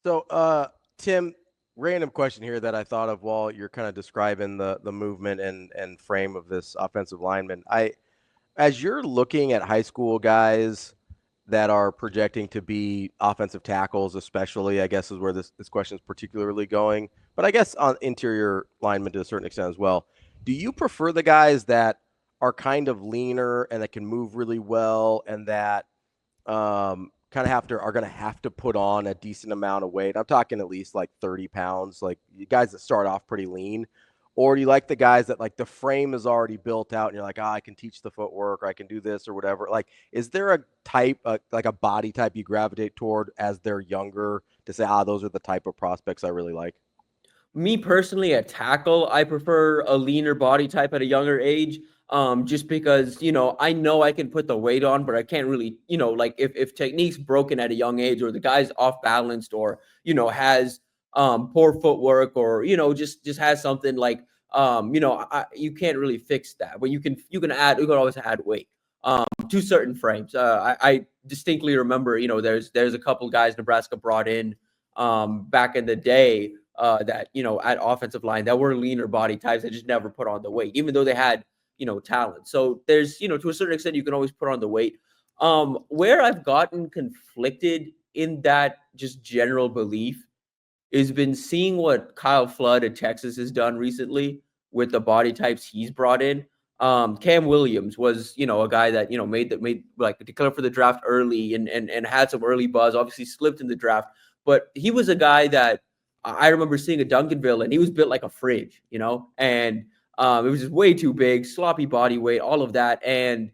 So, Tim, random question here that I thought of while you're kind of describing the movement and frame of this offensive lineman. As you're looking at high school guys that are projecting to be offensive tackles, especially, I guess is where this question is particularly going. But I guess on interior linemen to a certain extent as well. Do you prefer the guys that are kind of leaner and that can move really well and that kind of are going to have to put on a decent amount of weight? I'm talking at least like 30 pounds, like you guys that start off pretty lean. Or do you like the guys that like the frame is already built out and you're like, I can teach the footwork or I can do this or whatever? Like, is there a type, like a body type you gravitate toward as they're younger to say, those are the type of prospects I really like? Me personally, at tackle, I prefer a leaner body type at a younger age. Just because, I know I can put the weight on, but I can't really, like if technique's broken at a young age, or the guy's off balanced, or has poor footwork, or just has something like you can't really fix that. But you can always add weight to certain frames. I distinctly remember, there's a couple guys Nebraska brought in back in the day, that at offensive line, that were leaner body types that just never put on the weight, even though they had talent. So there's to a certain extent you can always put on the weight. Where I've gotten conflicted in that just general belief has been seeing what Kyle Flood at Texas has done recently with the body types he's brought in. Cam Williams was, a guy that, made like declared for the draft early, and had some early buzz, obviously slipped in the draft, but he was a guy that I remember seeing at Duncanville, and he was built like a fridge, and it was just way too big, sloppy body weight, all of that. And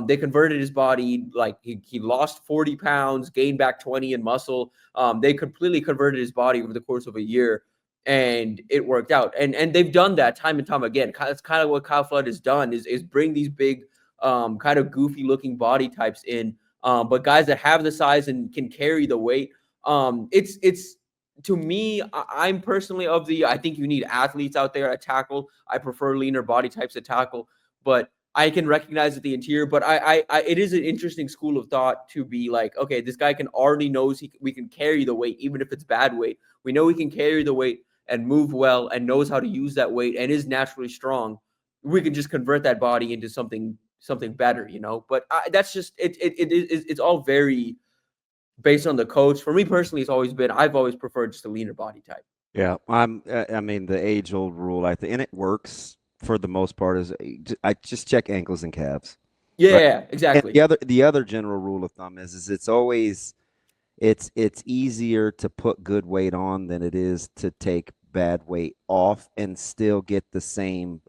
they converted his body, like he lost 40 pounds, gained back 20 in muscle. They completely converted his body over the course of a year, and it worked out. And they've done that time and time again. That's kind of what Kyle Flood has done, is bring these big, kind of goofy looking body types in, but guys that have the size and can carry the weight. It's to me, I'm personally I think you need athletes out there at tackle. I prefer leaner body types at tackle, but I can recognize at the interior. But it is an interesting school of thought to be like, okay, this guy already knows we can carry the weight, even if it's bad weight. We know we can carry the weight and move well, and knows how to use that weight, and is naturally strong. We can just convert that body into something better, But that's just it's all very based on the coach. For me personally, I've always preferred just a leaner body type. Yeah, I mean, the age-old rule, I think, and it works for the most part, is I just check ankles and calves, right? Yeah, And exactly. the other general rule of thumb is it's always it's easier to put good weight on than it is to take bad weight off and still get the same.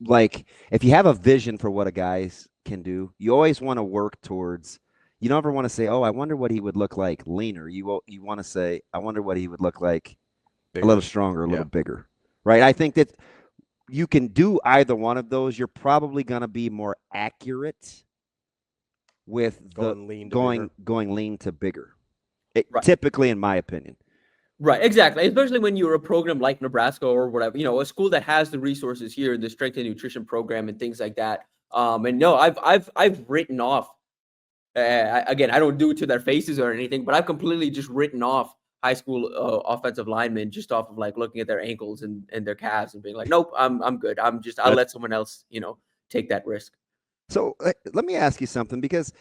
Like, if you have a vision for what a guy can do, you always want to work towards. You don't ever want to say, "Oh, I wonder what he would look like leaner." You want to say, "I wonder what he would look like a Bigger. little stronger, a Yeah. little bigger." Right? I think that you can do either one of those. You're probably going to be more accurate with the Going lean to bigger. going lean to bigger. Right. Typically, in my opinion. Right, exactly. Especially when you're a program like Nebraska or whatever, a school that has the resources here, the strength and nutrition program and things like that. And no, I've written off. Again, I don't do it to their faces or anything, but I've completely just written off high school offensive linemen just off of like looking at their ankles and their calves and being like, nope, I'm good. I'll let someone else, take that risk. So let me ask you something, because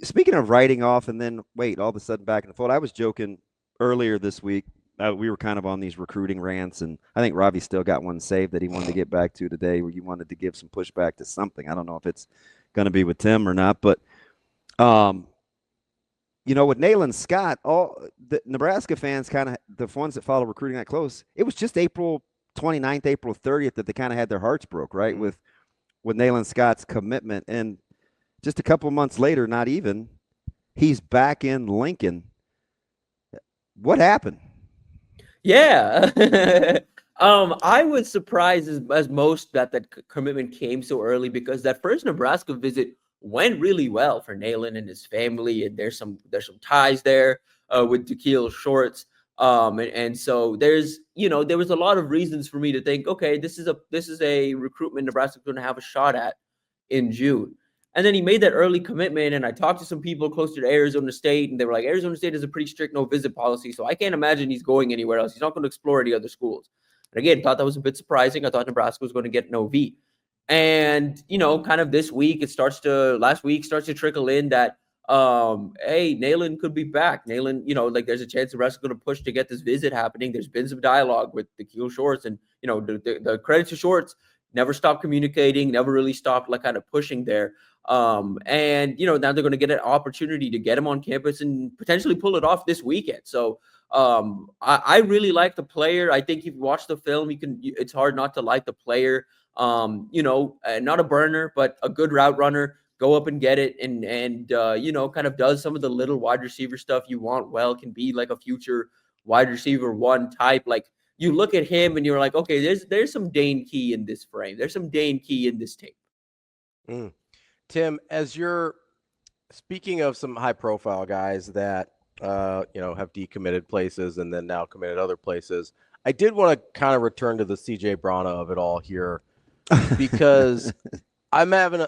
speaking of writing off and then wait, all of a sudden back in the fold, I was joking earlier this week. We were kind of on these recruiting rants, and I think Ravi still got one saved that he wanted to get back to today, where you wanted to give some pushback to something. I don't know if it's going to be with Tim or not, but um, with Nayland Scott, all the Nebraska fans, kind of the ones that follow recruiting that close, it was just April 29th, April 30th that they kind of had their hearts broke, right? Mm-hmm. With Nayland Scott's commitment. And just a couple months later, not even, he's back in Lincoln. What happened? Yeah. I was surprised as most that commitment came so early, because that first Nebraska visit went really well for Nayland and his family, and there's some ties there with Tequil Shorts. And so there was a lot of reasons for me to think, okay, this is a recruitment Nebraska's going to have a shot at in June. And then he made that early commitment, and I talked to some people closer to Arizona State, and they were like, Arizona State has a pretty strict no-visit policy, so I can't imagine he's going anywhere else. He's not going to explore any other schools. And again, thought that was a bit surprising. I thought Nebraska was going to get no V. And, kind of this week, last week starts to trickle in that, hey, Nayland could be back. Nayland, there's a chance Nebraska's going to push to get this visit happening. There's been some dialogue with the Keel Shorts, and, the credit to Shorts, never stopped communicating, never really stopped kind of pushing there. And now they're going to get an opportunity to get him on campus and potentially pull it off this weekend. So I really like the player. I think if you watch the film, it's hard not to like the player. Not a burner, but a good route runner. Go up and get it, and kind of does some of the little wide receiver stuff you want. Well, can be like a future wide receiver one type. Like, you look at him and you're like, okay, there's some Dane Key in this frame. There's some Dane Key in this tape. Tim, as you're speaking of some high profile guys that have decommitted places and then now committed other places, I did want to kind of return to the CJ Bronaugh of it all here, because I'm having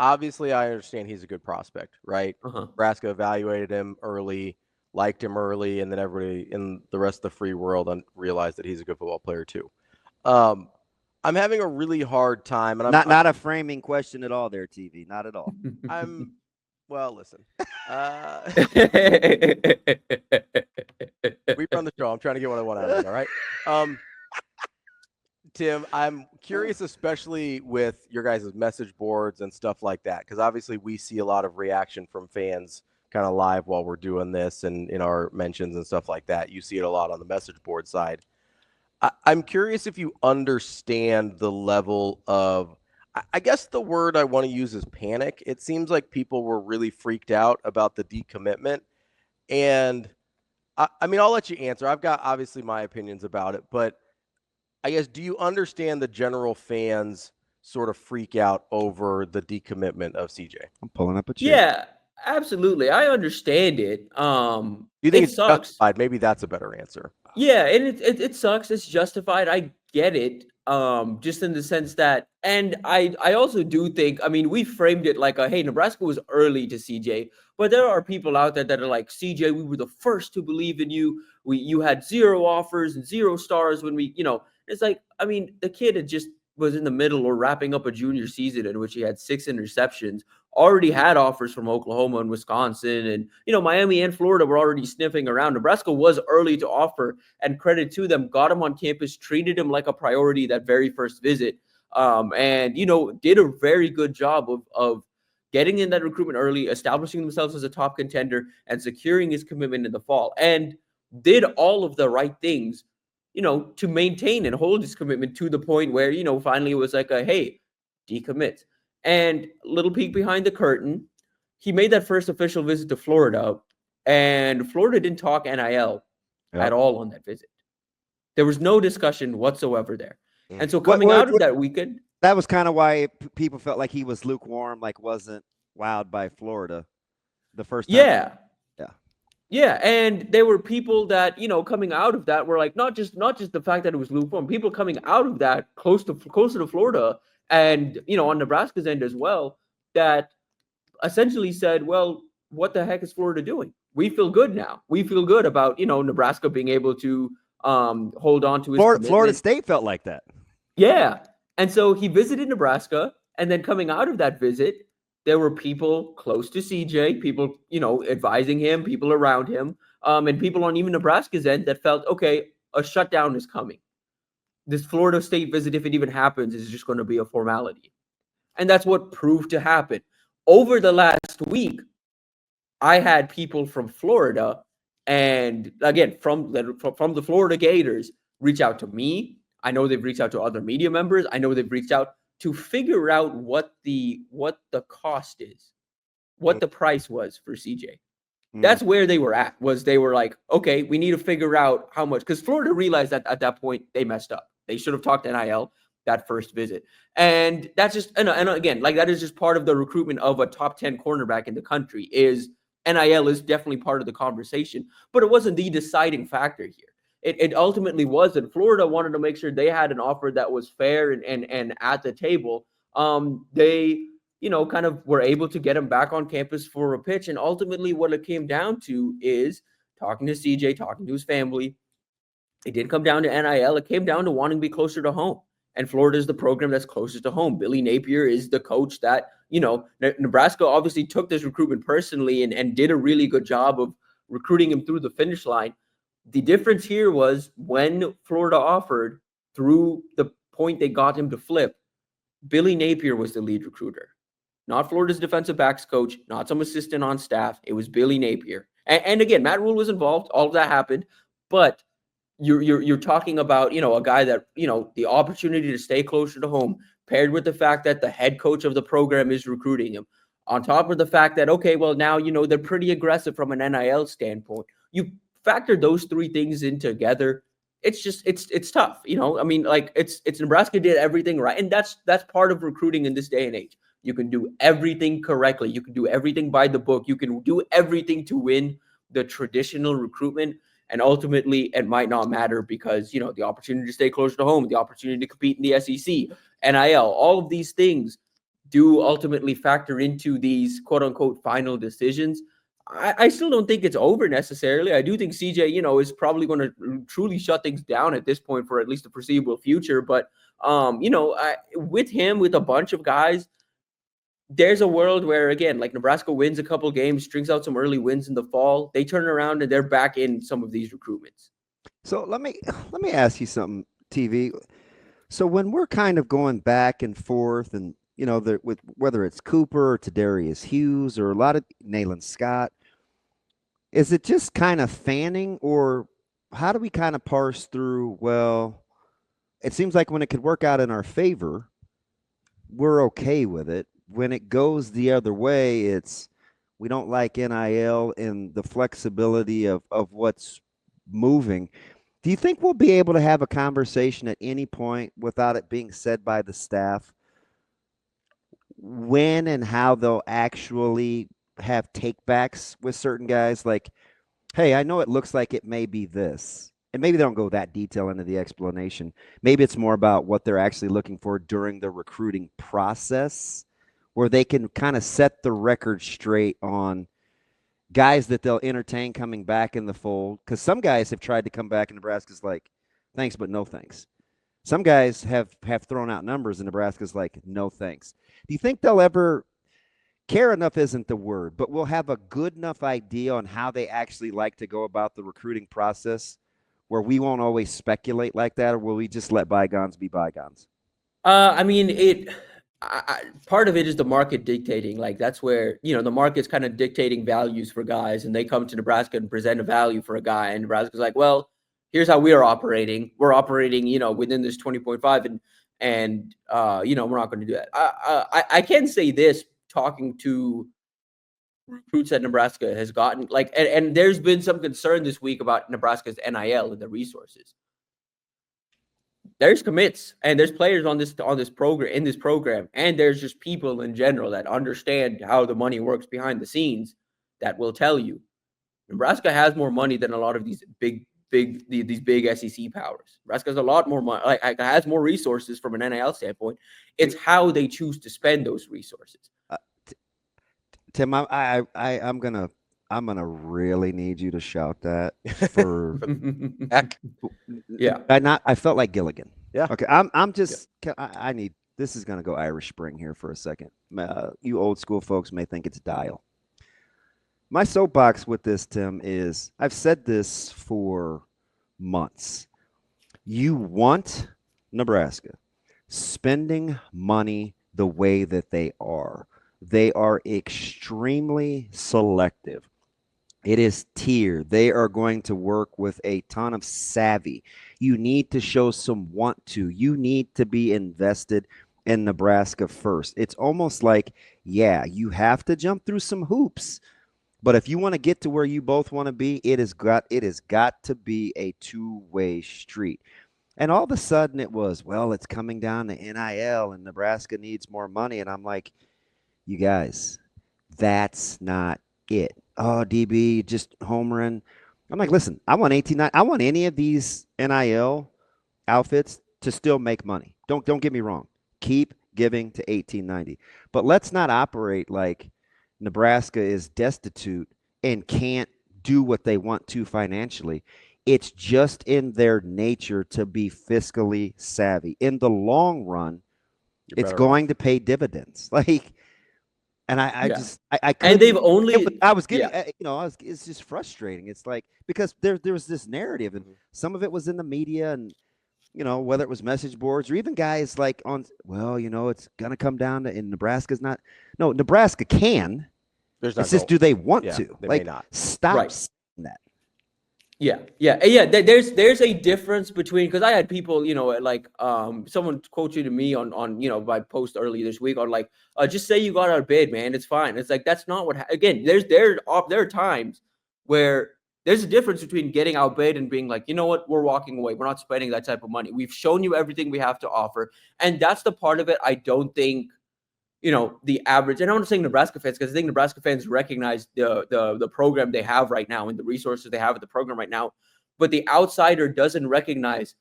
obviously I understand he's a good prospect, right? Nebraska evaluated him early, liked him early, and then everybody in the rest of the free world realized that he's a good football player too. I'm having a really hard time, and I'm not a framing question at all there, TV. Not at all. Well, listen. We run the show. I'm trying to get what I want out of it, all right? Tim, I'm curious, especially with your guys' message boards and stuff like that, because obviously we see a lot of reaction from fans kind of live while we're doing this and in our mentions and stuff like that. You see it a lot on the message board side. I'm curious if you understand the level of, I guess the word I want to use is panic. It seems like people were really freaked out about the decommitment. And I mean, I'll let you answer. I've got obviously my opinions about it, but I guess, do you understand the general fans sort of freak out over the decommitment of CJ? I'm pulling up a chair. Yeah, absolutely. I understand it. Do you think it's sucks? Justified? Maybe that's a better answer. Yeah, and it sucks. It's justified. I get it. Just in the sense that, and I also do think, I mean, we framed it like hey, Nebraska was early to CJ, but there are people out there that are like, CJ, we were the first to believe in you. You had 0 offers and 0 stars when we, it's like, I mean, the kid had just was in the middle or wrapping up a junior season in which he had 6 interceptions, already had offers from Oklahoma and Wisconsin, and Miami and Florida were already sniffing around. Nebraska was early to offer, and credit to them, got him on campus, treated him like a priority that very first visit, and did a very good job of getting in that recruitment early, establishing themselves as a top contender, and securing his commitment in the fall, and did all of the right things to maintain and hold his commitment to the point where, finally it was like hey, decommit. And little peek behind the curtain, he made that first official visit to Florida, and Florida didn't talk NIL at all on that visit. There was no discussion whatsoever there. And so coming out of that weekend, that was kind of why people felt like he was lukewarm, like wasn't wowed by Florida the first time. Yeah, and there were people that, coming out of that were like, not just the fact that it was lukewarm, people coming out of that closer to Florida and, on Nebraska's end as well, that essentially said, well, what the heck is Florida doing? We feel good now. We feel good about, Nebraska being able to hold on to his Florida State felt like that. Yeah. And so he visited Nebraska, and then coming out of that visit, there were people close to CJ, people, advising him, people around him, and people on even Nebraska's end that felt, okay, a shutdown is coming. This Florida State visit, if it even happens, is just going to be a formality. And that's what proved to happen. Over the last week, I had people from Florida, and again, from the Florida Gators, reach out to me. I know they've reached out to other media members. I know they've reached out to figure out what the cost is, what the price was for CJ. That's where they were at, was they were like, okay, we need to figure out how much, because Florida realized that at that point they messed up. They should have talked NIL that first visit. And that's just, and again, like that is just part of the recruitment of a top 10 cornerback in the country. Is NIL is definitely part of the conversation, but it wasn't the deciding factor here. It ultimately wasn't. Florida wanted to make sure they had an offer that was fair and at the table. They, kind of were able to get him back on campus for a pitch. And ultimately what it came down to is talking to CJ, talking to his family. It didn't come down to NIL. It came down to wanting to be closer to home. And Florida is the program that's closest to home. Billy Napier is the coach that, Nebraska obviously took this recruitment personally and did a really good job of recruiting him through the finish line. The difference here was when Florida offered, through the point they got him to flip, Billy Napier was the lead recruiter. Not Florida's defensive backs coach, not some assistant on staff. It was Billy Napier. And again, Matt Rhule was involved. All of that happened. But you're talking about, a guy that, the opportunity to stay closer to home, paired with the fact that the head coach of the program is recruiting him, on top of the fact that, okay, well, now, they're pretty aggressive from an NIL standpoint. You factor those three things in together, it's just, it's tough. It's Nebraska did everything right. And that's part of recruiting in this day and age. You can do everything correctly. You can do everything by the book. You can do everything to win the traditional recruitment. And ultimately, it might not matter because, the opportunity to stay closer to home, the opportunity to compete in the SEC, NIL, all of these things do ultimately factor into these quote unquote final decisions. I still don't think it's over necessarily. I do think CJ, is probably going to truly shut things down at this point for at least the foreseeable future. But, with him, with a bunch of guys, there's a world where, again, like Nebraska wins a couple games, strings out some early wins in the fall. They turn around and they're back in some of these recruitments. So let me ask you something, TV. So when we're kind of going back and forth, and with whether it's Cooper or Tadarius Hughes or a lot of Nayland Scott, is it just kind of fanning, or how do we kind of parse through? Well, it seems like when it could work out in our favor, we're okay with it. When it goes the other way, it's we don't like NIL and the flexibility of what's moving. Do you think we'll be able to have a conversation at any point without it being said by the staff when and how they'll actually have takebacks with certain guys? Like, hey, I know it looks like it may be this. And maybe they don't go that detail into the explanation. Maybe it's more about what they're actually looking for during the recruiting process, where they can kind of set the record straight on guys that they'll entertain coming back in the fold. Because some guys have tried to come back, and Nebraska's like, thanks, but no thanks. Some guys have thrown out numbers, and Nebraska's like, no thanks. Do you think they'll ever care enough isn't the word, but we'll have a good enough idea on how they actually like to go about the recruiting process where we won't always speculate like that, or will we just let bygones be bygones? Part of it is the market dictating. Like, that's where, the market's kind of dictating values for guys, and they come to Nebraska and present a value for a guy, and Nebraska's like, well, here's how we are operating. We're operating, within this 20.5, and we're not going to do that. I can say this, talking to recruits that Nebraska has gotten, and there's been some concern this week about Nebraska's NIL and the resources. There's commits and there's players on this program, and there's just people in general that understand how the money works behind the scenes that will tell you Nebraska has more money than a lot of these big SEC powers. Nebraska has a lot more money, has more resources from an NIL standpoint. It's how they choose to spend those resources. Tim, I'm gonna really need you to shout that for. Yeah, I felt like Gilligan. Yeah. Okay. I'm just. I need. This is gonna go Irish Spring here for a second. You old school folks may think it's Dial. My soapbox with this, Tim, is I've said this for months. You want Nebraska spending money the way that they are. They are extremely selective. It is tiered. They are going to work with a ton of savvy. You need to show some want to. You need to be invested in Nebraska first. It's almost like, yeah, you have to jump through some hoops. But if you want to get to where you both want to be, it has got to be a two-way street. And all of a sudden it was, well, it's coming down to NIL and Nebraska needs more money. And I'm like, you guys, that's not it. Oh, DB, just home run. I'm like, listen, I want 18. I want any of these NIL outfits to still make money. Don't get me wrong. Keep giving to 1890. But let's not operate like Nebraska is destitute and can't do what they want to financially. It's just in their nature to be fiscally savvy. In the long run, it's going to pay dividends. Like, and I and couldn't. they've only. I was getting, Yeah. it's just frustrating. It's like, because there was this narrative, and some of it was in the media, and whether it was message boards or even guys like it's gonna come down to, and Nebraska's not. No, Nebraska can. It's just, do they want to? They like, may not. Stop saying that. Yeah. There's a difference between, because I had people, like someone quoted me on my post earlier this week on like, just say you got out of bid, man, it's fine. It's like, that's not what. Again, there are times where there's a difference between getting outbid and being like, you know what, we're walking away. We're not spending that type of money. We've shown you everything we have to offer, and that's the part of it I don't think. The average, and I'm not saying Nebraska fans, because I think Nebraska fans recognize the program they have right now and the resources they have at the program right now. But the outsider doesn't recognize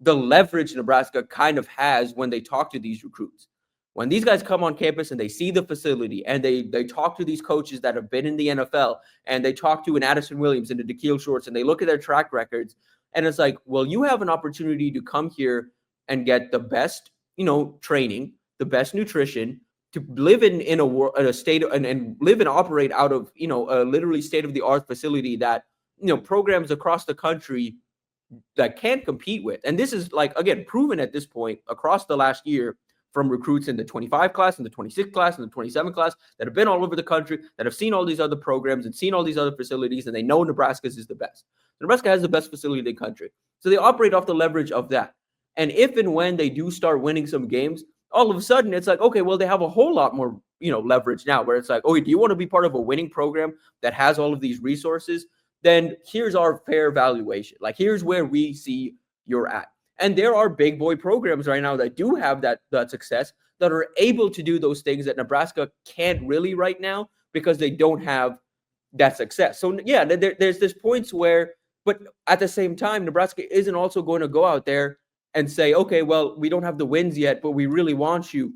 the leverage Nebraska kind of has when they talk to these recruits. When these guys come on campus and they see the facility and they talk to these coaches that have been in the NFL, and they talk to an Addison Williams and a Da'Keel Shorts, and they look at their track records, and it's like, well, you have an opportunity to come here and get the best, training, the best nutrition, to live in a state and live and operate out of, a literally state-of-the-art facility that, programs across the country that can't compete with. And this is, like, again, proven at this point across the last year, from recruits in the 25 class and the 26 class and the 27 class that have been all over the country, that have seen all these other programs and seen all these other facilities, and they know Nebraska's is the best. Nebraska has the best facility in the country. So they operate off the leverage of that. And if and when they do start winning some games, all of a sudden it's like, okay, well, they have a whole lot more, leverage now, where it's like, oh, do you want to be part of a winning program that has all of these resources? Then here's our fair valuation. Like, here's where we see you're at. And there are big boy programs right now that do have that success, that are able to do those things that Nebraska can't really right now, because they don't have that success. So yeah, there's this points where, but at the same time, Nebraska isn't also going to go out there and say, okay, well, we don't have the wins yet, but we really want you.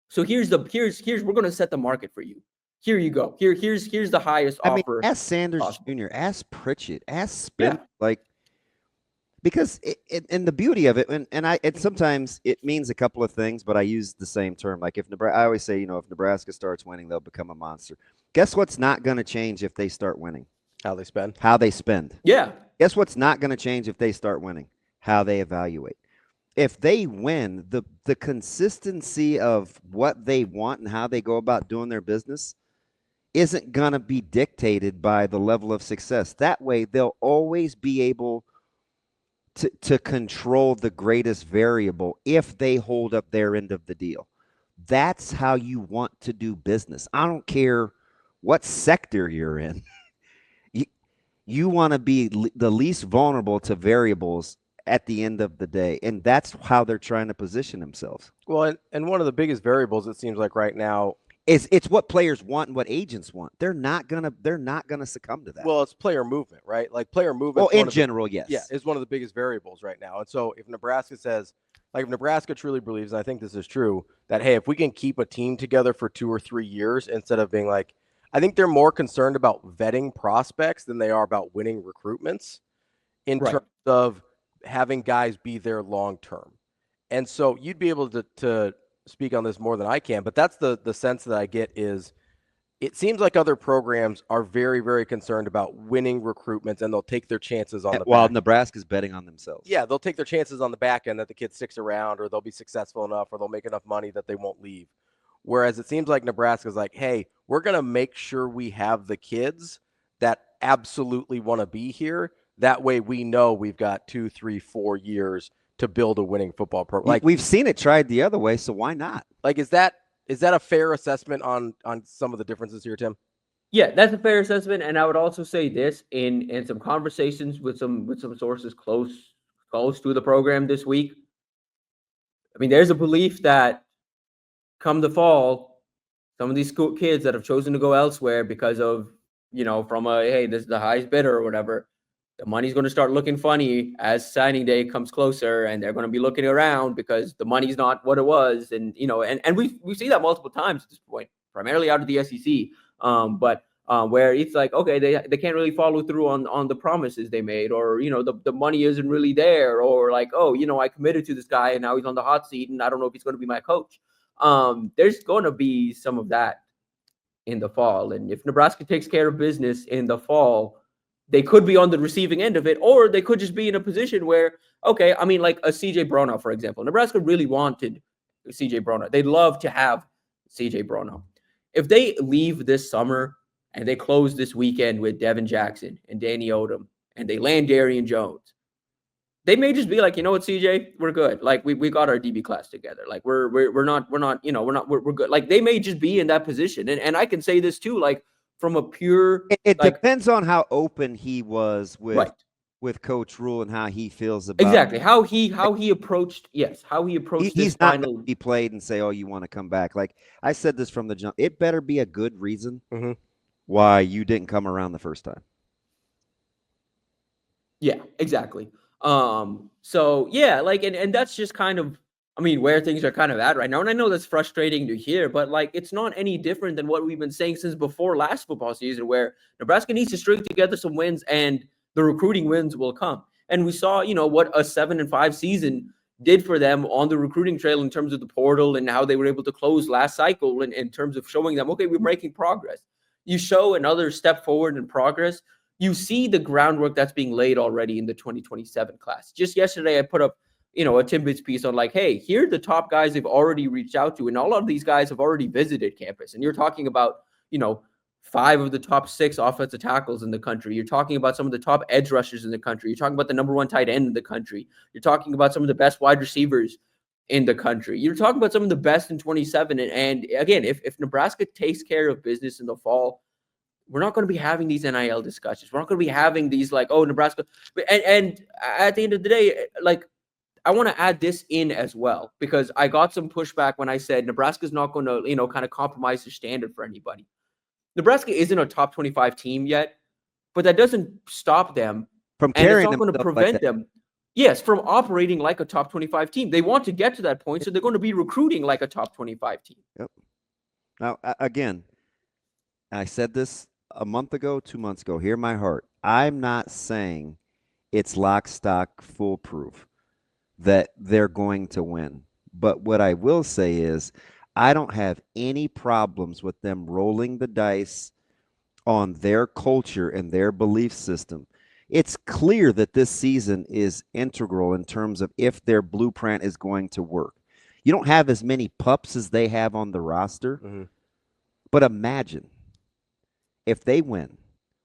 So here's we're going to set the market for you. Here you go. Here's the highest offer. Ask Sanders Jr., ask Pritchett, ask Spence, because and the beauty of it, and sometimes it means a couple of things, but I use the same term. Like, I always say, if Nebraska starts winning, they'll become a monster. Guess what's not going to change if they start winning? How they spend. Yeah. Guess what's not going to change if they start winning? How they evaluate. If they win, the consistency of what they want and how they go about doing their business isn't going to be dictated by the level of success. That way, they'll always be able to control the greatest variable if they hold up their end of the deal. That's how you want to do business. I don't care what sector you're in. You want to be the least vulnerable to variables at the end of the day, and that's how they're trying to position themselves. Well, and one of the biggest variables, it seems like right now, it's what players want and what agents want. They're not gonna succumb to that. Well, it's player movement, right? Like, player movement. Well, in general, yes. Yeah, is one of the biggest variables right now. And so if Nebraska says, like, if Nebraska truly believes, and I think this is true, that, hey, if we can keep a team together for 2 or 3 years, instead of being like, I think they're more concerned about vetting prospects than they are about winning recruitments in terms of having guys be there long term. And so you'd be able to speak on this more than I can, but that's the sense that I get. Is it seems like other programs are very, very concerned about winning recruitments, and they'll take their chances on the while back. Nebraska's betting on themselves. Yeah, they'll take their chances on the back end that the kid sticks around, or they'll be successful enough, or they'll make enough money that they won't leave. Whereas it seems like Nebraska's like, hey, we're going to make sure we have the kids that absolutely want to be here. That way we know we've got 2, 3, 4 years to build a winning football program. Like, we've seen it tried the other way, so why not? Like, is that a fair assessment on some of the differences here, Tim? Yeah, that's a fair assessment. And I would also say this, in some conversations with some sources close to the program this week. I mean, there's a belief that come the fall, some of these school kids that have chosen to go elsewhere because of, from hey, this is the highest bidder or whatever, the money's going to start looking funny as signing day comes closer, and they're going to be looking around because the money's not what it was. And, you know, and we see that multiple times at this point, primarily out of the SEC. Where it's like, okay, they can't really follow through on the promises they made, or, you know, the money isn't really there, or like, oh, you know, I committed to this guy and now he's on the hot seat and I don't know if he's going to be my coach. There's going to be some of that in the fall. And if Nebraska takes care of business in the fall, they could be on the receiving end of it, or they could just be in a position where, okay, I mean, like a CJ Bronaugh, for example. Nebraska really wanted CJ Bronaugh. They'd love to have CJ Bronaugh. If they leave this summer and they close this weekend with Devin Jackson and Danny Odom, and they land Darian Jones, they may just be like, you know what, CJ, we're good. Like we got our DB class together. Like we're not, you know, we're good. Like they may just be in that position. And I can say this too, like from a pure, it like, depends on how open he was with right. with Coach Rhule and how he feels about Exactly how he approached. Yes, how he approached. He's not going to be played and say, "Oh, you want to come back." Like I said this from the jump. It better be a good reason why you didn't come around the first time. Yeah, exactly. So yeah, like, and that's just kind of, I mean, where things are kind of at right now. And I know that's frustrating to hear, but like, it's not any different than what we've been saying since before last football season, where Nebraska needs to string together some wins and the recruiting wins will come. And we saw, you know, what a 7-5 season did for them on the recruiting trail in terms of the portal and how they were able to close last cycle in terms of showing them, okay, we're making progress. You show another step forward in progress, you see the groundwork that's being laid already in the 2027 class. Just yesterday, I put up, you know, a Timbits piece on like, hey, here are the top guys they've already reached out to. And all of these guys have already visited campus. And you're talking about, you know, 5 of the top 6 offensive tackles in the country. You're talking about some of the top edge rushers in the country. You're talking about the number 1 tight end in the country. You're talking about some of the best wide receivers in the country. You're talking about some of the best in 27. And again, if Nebraska takes care of business in the fall, we're not going to be having these NIL discussions. We're not going to be having these like, oh, Nebraska. And at the end of the day, like, I want to add this in as well, because I got some pushback when I said Nebraska's not going to, you know, kind of compromise their standard for anybody. Nebraska isn't a top 25 team yet, but that doesn't stop them from carrying. And it's not going to prevent them, yes, from operating like a top 25 team. They want to get to that point, so they're going to be recruiting like a top 25 team. Yep. Now, again, I said this a month ago, 2 months ago. Hear my heart. I'm not saying it's lock, stock, foolproof that they're going to win. But what I will say is I don't have any problems with them rolling the dice on their culture and their belief system. It's clear that this season is integral in terms of if their blueprint is going to work. You don't have as many pups as they have on the roster, but imagine if they win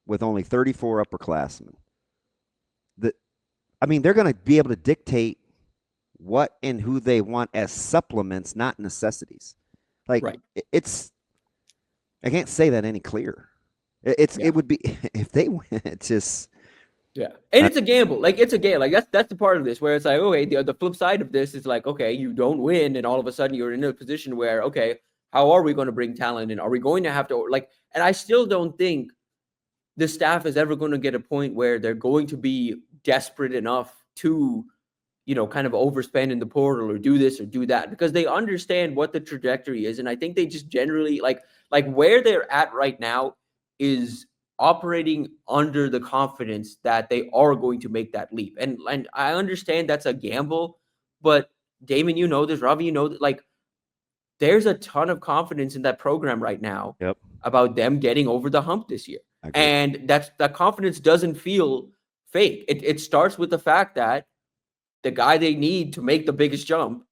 with only 34 upperclassmen. They're going to be able to dictate what and who they want as supplements, not necessities. Like right. I can't say that any clearer. It would be if they win. It's just and it's a gamble. Like it's a game. Like that's the part of this where it's like, okay, the flip side of this is like, okay, you don't win, and all of a sudden you're in a position where, okay, how are we going to bring talent in? Are we going to have to like? And I still don't think the staff is ever going to get a point where they're going to be desperate enough to, you know, kind of overspend in the portal or do this or do that, because they understand what the trajectory is. And I think they just generally like where they're at right now is operating under the confidence that they are going to make that leap. And I understand that's a gamble, but Damon, you know this, Ravi, you know that, like, there's a ton of confidence in that program right now about them getting over the hump this year. And that confidence doesn't feel fake. It starts with the fact that the guy they need to make the biggest jump,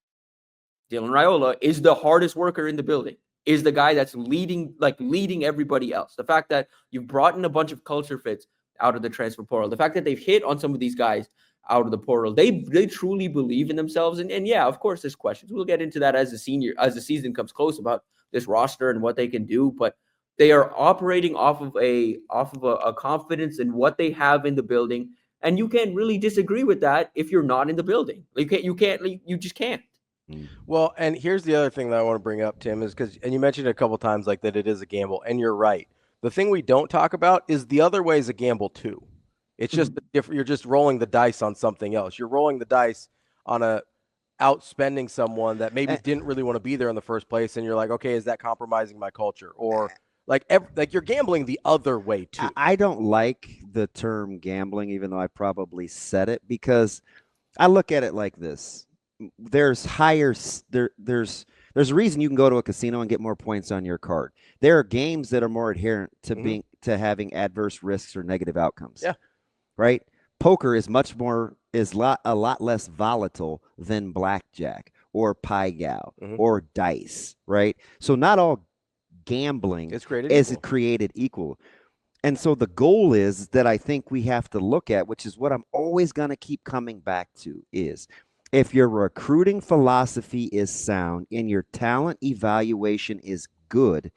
Dylan Rhule, is the hardest worker in the building, is the guy that's leading everybody else. The fact that you've brought in a bunch of culture fits out of the transfer portal, the fact that they've hit on some of these guys out of the portal, they truly believe in themselves. And yeah, of course, there's questions. We'll get into that as the season comes close about this roster and what they can do, but they are operating off of a confidence in what they have in the building. And you can't really disagree with that if you're not in the building. You just can't. Well, and here's the other thing that I want to bring up, Tim, is and you mentioned a couple times like that it is a gamble, and you're right. The thing we don't talk about is the other way is a gamble too. It's just different. You're just rolling the dice on something else. You're rolling the dice on outspending someone that maybe didn't really want to be there in the first place, and you're like, okay, is that compromising my culture? Or like you're gambling the other way too. I don't like the term gambling, even though I probably said it, because I look at it like this. There's a reason you can go to a casino and get more points on your card. There are games that are more adherent to having adverse risks or negative outcomes. Yeah. Right? Poker is a lot less volatile than blackjack or pie gow or dice, right? So not all gambling is created equal. And so the goal is that I think we have to look at, which is what I'm always going to keep coming back to, is if your recruiting philosophy is sound and your talent evaluation is good,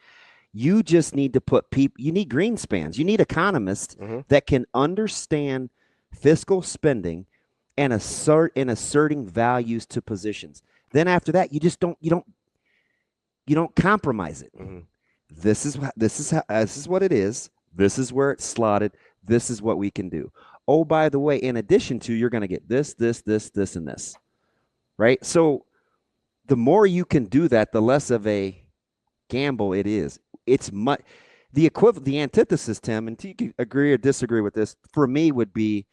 you just need to put you need greenspans. You need economists that can understand fiscal spending and asserting values to positions. Then after that, you don't compromise it. This is what it is. This is where it's slotted. This is what we can do. Oh, by the way, in addition to, you're going to get this, and this, right? So the more you can do that, the less of a gamble it is. It's the antithesis, Tim, and you can agree or disagree with this, for me would be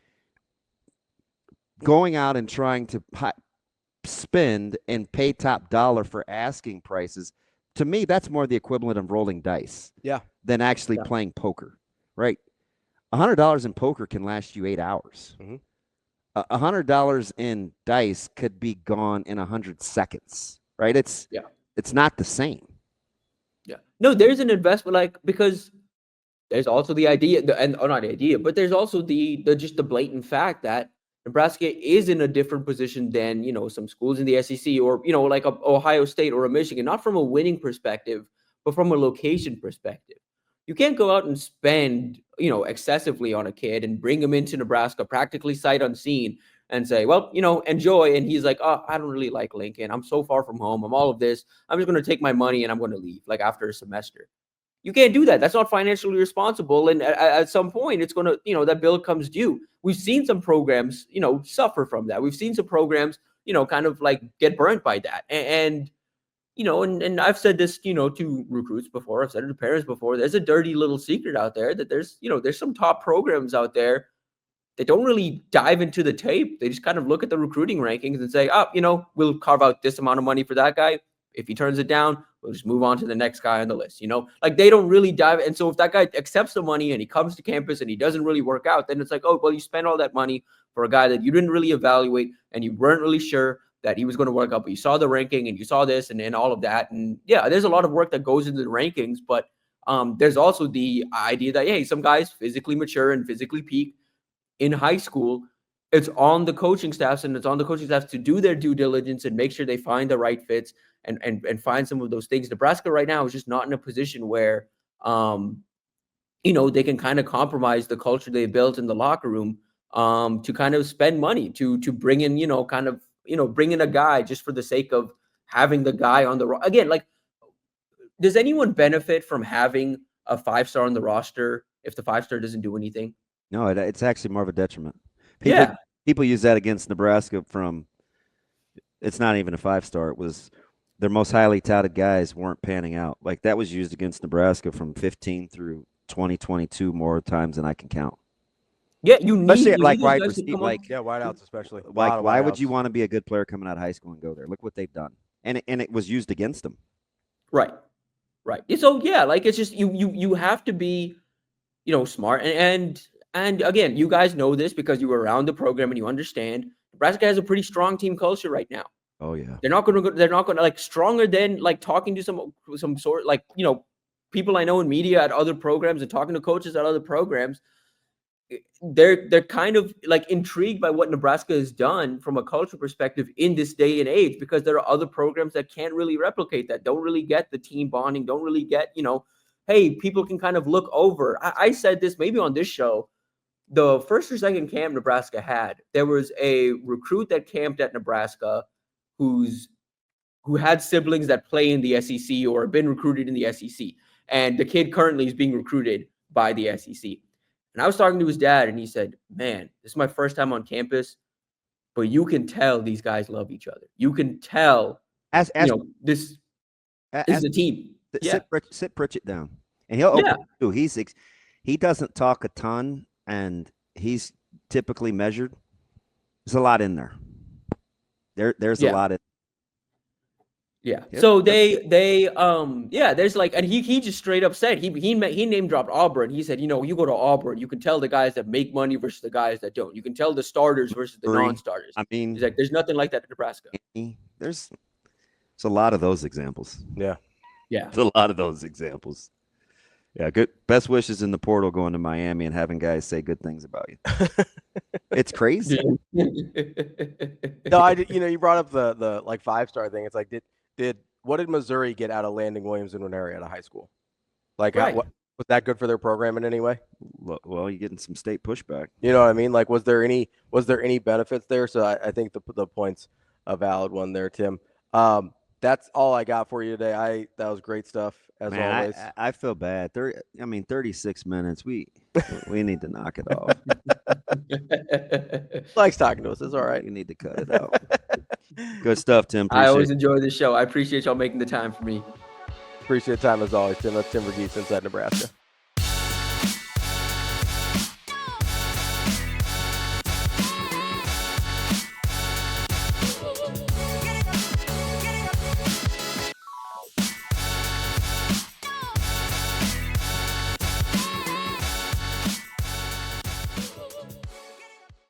going out and trying to spend and pay top dollar for asking prices. To me, that's more the equivalent of rolling dice than actually playing poker, right? $100 in poker can last you 8 hours. $100 in dice could be gone in 100 seconds, right? It's not the same. Yeah. No, there's an investment, because there's also the idea, not the idea, but there's also the blatant fact that Nebraska is in a different position than, some schools in the SEC or, like a Ohio State or a Michigan, not from a winning perspective, but from a location perspective. You can't go out and spend, excessively on a kid and bring him into Nebraska practically sight unseen and say, well, enjoy. And he's like, oh, I don't really like Lincoln. I'm so far from home. I'm all of this. I'm just going to take my money and I'm going to leave after a semester. You can't do that. That's not financially responsible. And at some point, it's going to, that bill comes due. We've seen some programs, suffer from that. We've seen some programs, kind of get burnt by that. And I've said this, to recruits before. I've said it to parents before. There's a dirty little secret out there that there's some top programs out there that don't really dive into the tape. They just kind of look at the recruiting rankings and say, oh, we'll carve out this amount of money for that guy. If he turns it down, we'll just move on to the next guy on the list. They don't really dive. And so if that guy accepts the money and he comes to campus and he doesn't really work out, then it's like, oh, well, you spent all that money for a guy that you didn't really evaluate and you weren't really sure that he was going to work out, but you saw the ranking and you saw this and all of that. And yeah, there's a lot of work that goes into the rankings, but there's also the idea that, hey, some guys physically mature and physically peak in high school. It's on the coaching staffs and it's on the coaching staffs to do their due diligence and make sure they find the right fits and find some of those things. Nebraska right now is just not in a position where, they can kind of compromise the culture they built in the locker room to kind of spend money to bring in, bring in a guy just for the sake of having the guy on the again. Does anyone benefit from having a 5-star on the roster if the 5-star doesn't do anything? No, it's actually more of a detriment. People use that against Nebraska it's not even a 5-star. It was their most highly touted guys weren't panning out. That was used against Nebraska from 15 through 2022 more times than I can count. Yeah, you need wide receiver, wideouts especially. Why would you want to be a good player coming out of high school and go there? Look what they've done, and it was used against them. Right. So yeah, it's just you have to be, smart and again, you guys know this because you were around the program and you understand. Nebraska has a pretty strong team culture right now. Oh yeah, they're not going to stronger than talking to some sort people I know in media at other programs and talking to coaches at other programs. They're kind of intrigued by what Nebraska has done from a culture perspective in this day and age, because there are other programs that can't really replicate that, don't really get the team bonding, don't really get, hey, people can kind of look over. I said this maybe on this show, the first or second camp Nebraska had, there was a recruit that camped at Nebraska who had siblings that play in the SEC or have been recruited in the SEC. And the kid currently is being recruited by the SEC. And I was talking to his dad, and he said, man, this is my first time on campus, but you can tell these guys love each other. You can tell, this is a team. Sit Pritchett down, and he'll open too. He doesn't talk a ton, and he's typically measured. There's a lot in there. There's a lot in. Yeah. So there's like, and he just straight up said he name dropped Auburn. He said, you go to Auburn, you can tell the guys that make money versus the guys that don't. You can tell the starters versus the non-starters. I mean, he's like, there's nothing like that in Nebraska. There's a lot of those examples. Yeah. There's a lot of those examples. Yeah. Good. Best wishes in the portal going to Miami and having guys say good things about you. It's crazy. No, I did. You brought up the like 5-star thing. It's like, what did Missouri get out of landing Williams and Nwaneri out of high school? Like, was that good for their program in any way? Well, you're getting some state pushback. You know what I mean? Like, was there any benefits there? So I think the point's a valid one there, Tim. That's all I got for you today. That was great stuff as always. I feel bad. 36 minutes. We need to knock it off. Likes talking to us. It's all right. You need to cut it out. Good stuff, Tim. I always enjoy this show. I appreciate y'all making the time for me. Appreciate the time as always, Tim. That's Tim Verghese Inside Nebraska.